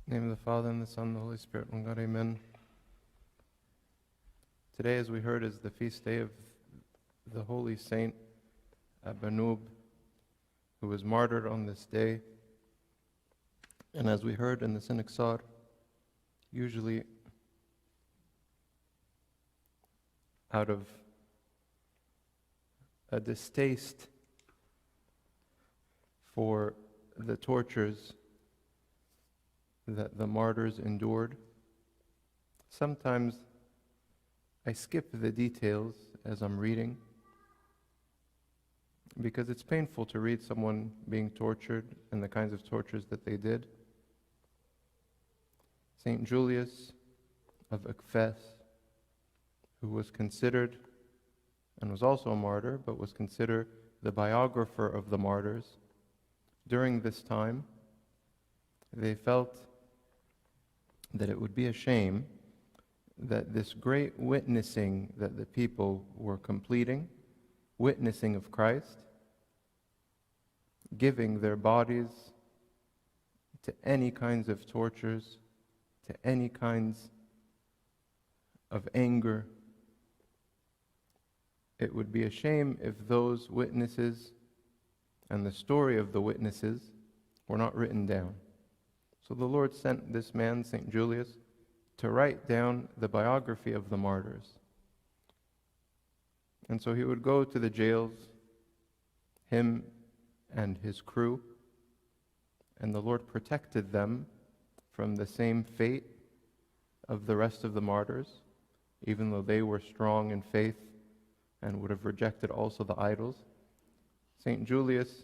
In the name of the Father, and the Son, and the Holy Spirit, one God, amen. Today, as we heard, is the feast day of the holy saint Abraam, who was martyred on this day. And as we heard in the Synaxar, usually out of a distaste for the tortures that the martyrs endured, sometimes I skip the details as I'm reading, because it's painful to read someone being tortured and the kinds of tortures that they did. St. Julius of Ephes, who was considered, and was also a martyr, but was considered the biographer of the martyrs, during this time, they felt that it would be a shame that this great witnessing that the people were completing, witnessing of Christ, giving their bodies to any kinds of tortures, to any kinds of anger, it would be a shame if those witnesses and the story of the witnesses were not written down. So the Lord sent this man, St. Julius, to write down the biography of the martyrs. And so he would go to the jails, him and his crew, and the Lord protected them from the same fate of the rest of the martyrs, even though they were strong in faith and would have rejected also the idols. St. Julius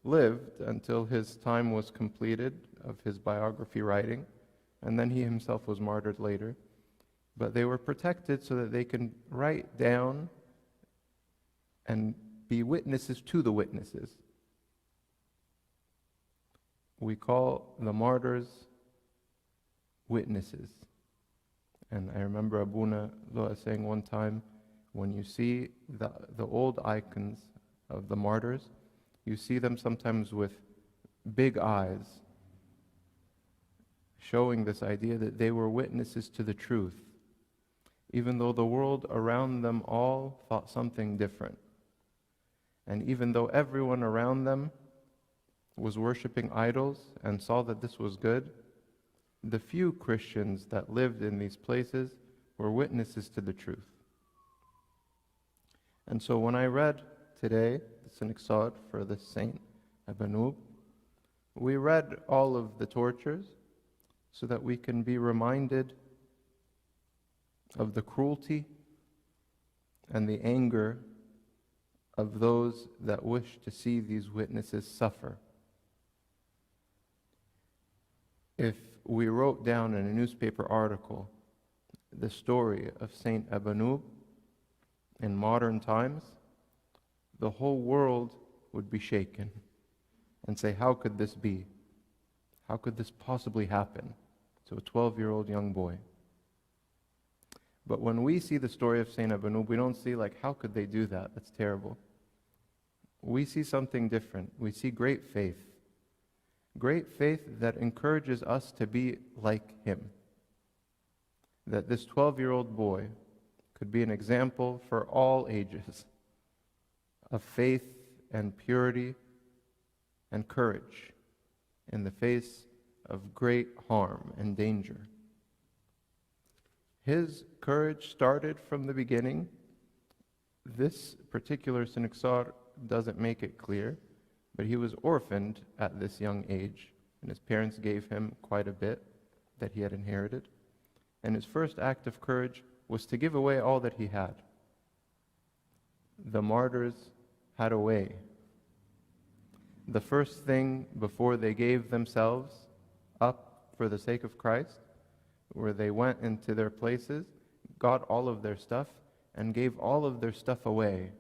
lived until his time was completed of his biography writing, and then he himself was martyred later. But they were protected so that they can write down and be witnesses to the witnesses. We call the martyrs witnesses. And I remember Abuna Loa saying one time, when you see the old icons of the martyrs, you see them sometimes with big eyes, showing this idea that they were witnesses to the truth, even though the world around them all thought something different. And even though everyone around them was worshiping idols and saw that this was good, the few Christians that lived in these places were witnesses to the truth. And so when I read today the Synaxar for the Saint Abraam, we read all of the tortures so that we can be reminded of the cruelty and the anger of those that wish to see these witnesses suffer. If we wrote down in a newspaper article the story of Saint Abraam in modern times, the whole world would be shaken and say, how could this be? How could this possibly happen to a 12-year-old young boy? But when we see the story of Saint Abraam, we don't see like, how could they do that? That's terrible. We see something different. We see great faith. Great faith that encourages us to be like him. That this 12-year-old boy could be an example for all ages of faith and purity and courage in the face of great harm and danger. His courage started from the beginning. This particular Synaxar doesn't make it clear, but he was orphaned at this young age, and his parents gave him quite a bit that he had inherited. And his first act of courage was to give away all that he had. The martyrs had a way. The first thing before they gave themselves up for the sake of Christ, where they went into their places, got all of their stuff, and gave all of their stuff away,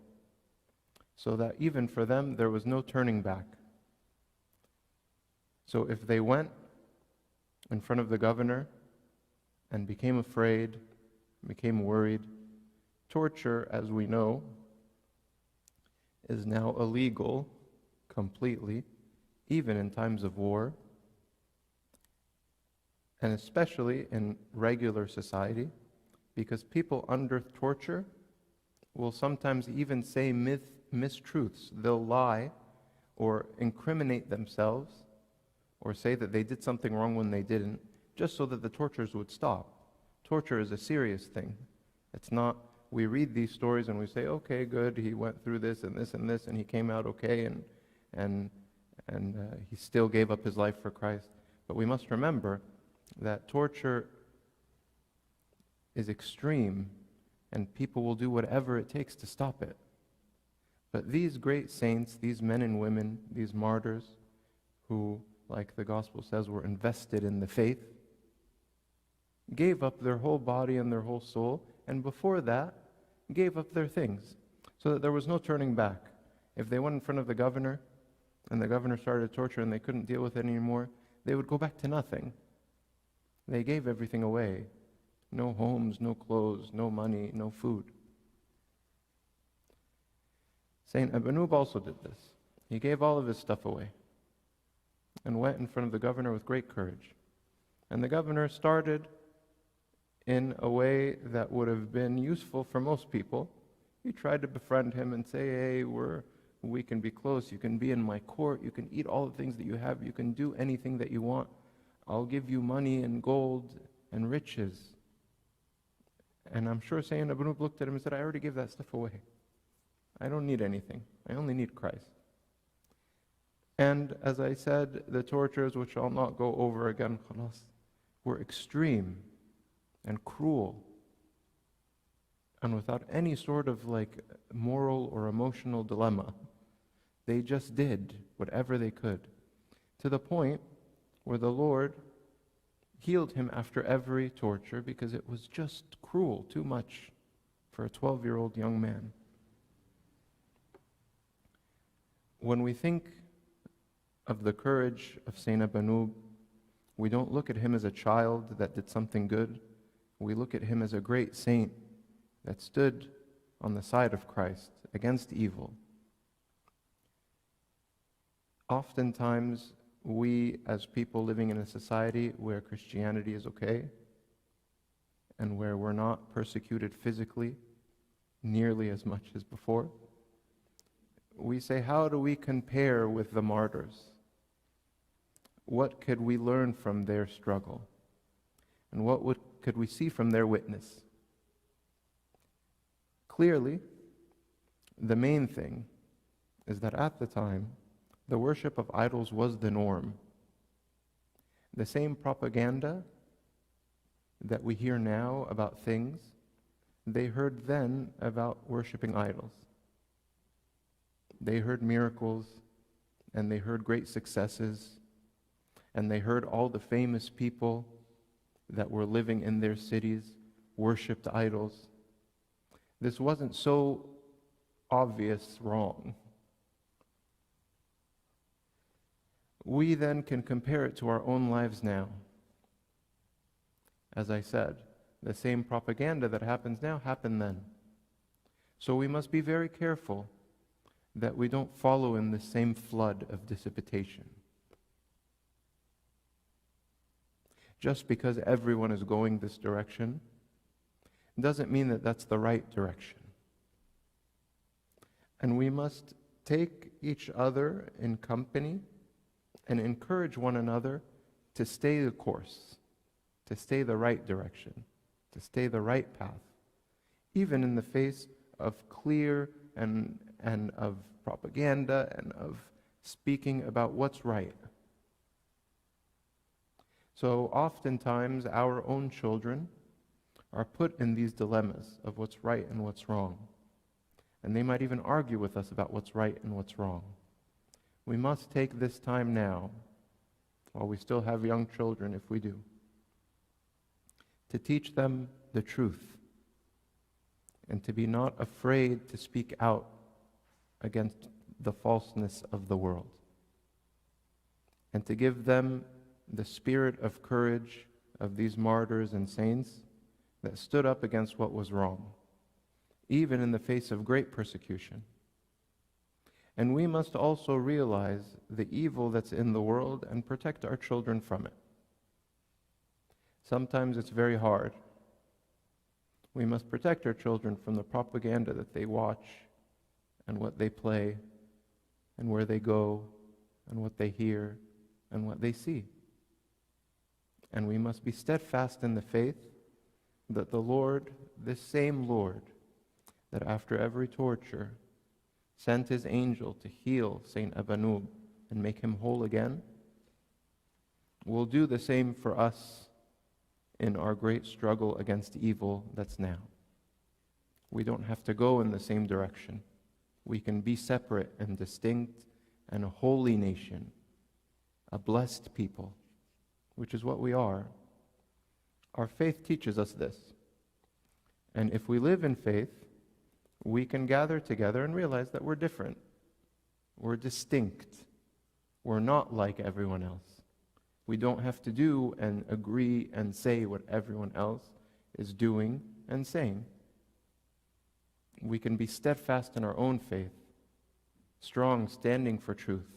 so that even for them there was no turning back. So if they went in front of the governor and became afraid, became worried, torture, as we know, is now illegal completely, even in times of war. and especially in regular society, because people under torture will sometimes even say mistruths. They'll lie or incriminate themselves or say that they did something wrong when they didn't, just so that the tortures would stop. Torture is a serious thing. It's not, we read these stories and we say, okay, good, he went through this and this and this, and he came out okay, and he still gave up his life for Christ. But we must remember that torture is extreme, and people will do whatever it takes to stop it. But these great saints, these men and women, these martyrs, who, like the gospel says, were invested in the faith, gave up their whole body and their whole soul, and before that, gave up their things, so that there was no turning back. If they went in front of the governor, and the governor started torture and they couldn't deal with it anymore, they would go back to nothing. They gave everything away. No homes, no clothes, no money, no food. Saint Abanub also did this. He gave all of his stuff away and went in front of the governor with great courage. And the governor started in a way that would have been useful for most people. He tried to befriend him and say, hey, we can be close. You can be in my court. You can eat all the things that you have. You can do anything that you want. I'll give you money and gold and riches. And I'm sure Saint Abanub looked at him and said, I already gave that stuff away. I don't need anything. I only need Christ. And as I said, the tortures, which I'll not go over again, were extreme and cruel, and without any sort of moral or emotional dilemma. They just did whatever they could, to the point where the Lord healed him after every torture, because it was just cruel, too much for a 12-year-old young man. When we think of the courage of Saint Abanub, we don't look at him as a child that did something good. We look at him as a great saint that stood on the side of Christ against evil. Oftentimes, we as people living in a society where Christianity is okay and where we're not persecuted physically nearly as much as before, we say, how do we compare with the martyrs? What could we learn from their struggle? And could we see from their witness? Clearly, the main thing is that at the time, the worship of idols was the norm. The same propaganda that we hear now about things, they heard then about worshiping idols. They heard miracles, and they heard great successes, and they heard all the famous people that were living in their cities worshipped idols. This wasn't so obvious wrong. We then can compare it to our own lives now. As I said, the same propaganda that happens now happened then. So we must be very careful that we don't follow in the same flood of dissipation. Just because everyone is going this direction doesn't mean that that's the right direction. And we must take each other in company and encourage one another to stay the course, to stay the right direction, to stay the right path, even in the face of clear and of propaganda and of speaking about what's right. So oftentimes our own children are put in these dilemmas of what's right and what's wrong. And they might even argue with us about what's right and what's wrong. We must take this time now, while we still have young children, if we do, to teach them the truth and to be not afraid to speak out against the falseness of the world, and to give them the spirit of courage of these martyrs and saints that stood up against what was wrong, even in the face of great persecution. And we must also realize the evil that's in the world and protect our children from it. Sometimes it's very hard. We must protect our children from the propaganda that they watch and what they play and where they go and what they hear and what they see. And we must be steadfast in the faith that the Lord, this same Lord, that after every torture sent his angel to heal Saint Abanub and make him whole again, will do the same for us in our great struggle against evil that's now. We don't have to go in the same direction. We can be separate and distinct and a holy nation, a blessed people, which is what we are. Our faith teaches us this. And if we live in faith, we can gather together and realize that we're different. We're distinct. We're not like everyone else. We don't have to do and agree and say what everyone else is doing and saying. We can be steadfast in our own faith, strong, standing for truth,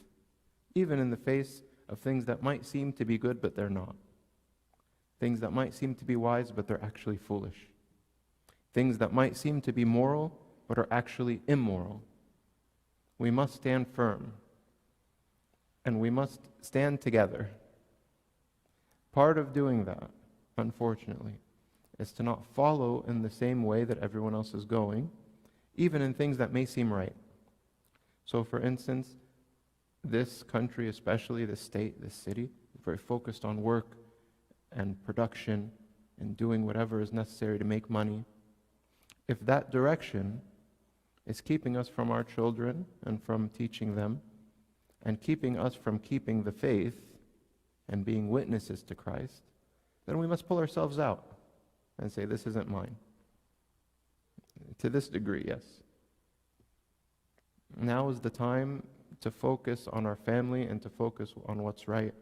even in the face of things that might seem to be good, but they're not. Things that might seem to be wise, but they're actually foolish. Things that might seem to be moral, but are actually immoral. We must stand firm, and we must stand together. Part of doing that, unfortunately, is to not follow in the same way that everyone else is going, even in things that may seem right. So, for instance, this country, especially this state, this city, is very focused on work and production and doing whatever is necessary to make money. If that direction is keeping us from our children and from teaching them, and keeping us from keeping the faith and being witnesses to Christ, then we must pull ourselves out and say, this isn't mine. To this degree, yes. Now is the time to focus on our family and to focus on what's right,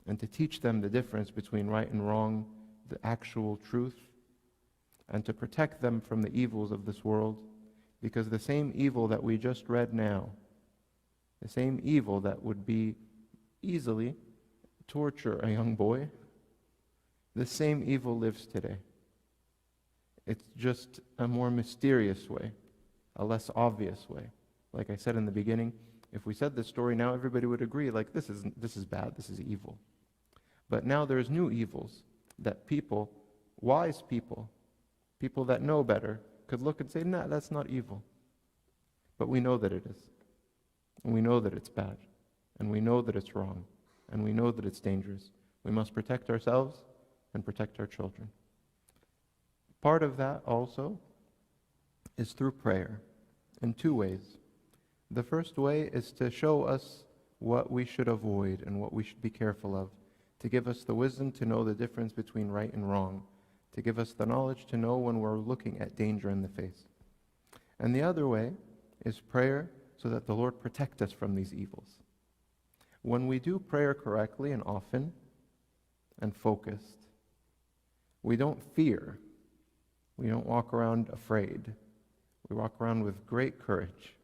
and to teach them the difference between right and wrong, the actual truth, and to protect them from the evils of this world, because the same evil that we just read now, the same evil that would be easily torture a young boy, the same evil lives today. It's just a more mysterious way, a less obvious way. Like I said in the beginning, if we said this story now, everybody would agree, like, this is bad, this is evil. But now there's new evils that people, wise people, people that know better, could look and say, nah, that's not evil. But we know that it is. And we know that it's bad. And we know that it's wrong. And we know that it's dangerous. We must protect ourselves and protect our children. Part of that also is through prayer in two ways. The first way is to show us what we should avoid and what we should be careful of, to give us the wisdom to know the difference between right and wrong, to give us the knowledge to know when we're looking at danger in the face. And the other way is prayer so that the Lord protect us from these evils. When we do prayer correctly and often and focused, we don't fear. We don't walk around afraid. We walk around with great courage.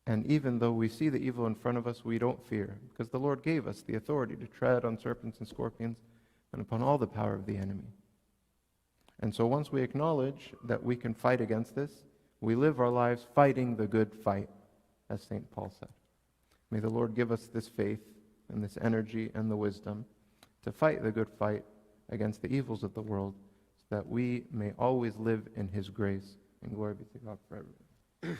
And even though we see the evil in front of us, we don't fear, because the Lord gave us the authority to tread on serpents and scorpions and upon all the power of the enemy. And so once we acknowledge that we can fight against this, we live our lives fighting the good fight, as St. Paul said. May the Lord give us this faith and this energy and the wisdom to fight the good fight against the evils of the world, so that we may always live in his grace, and glory be to God forever.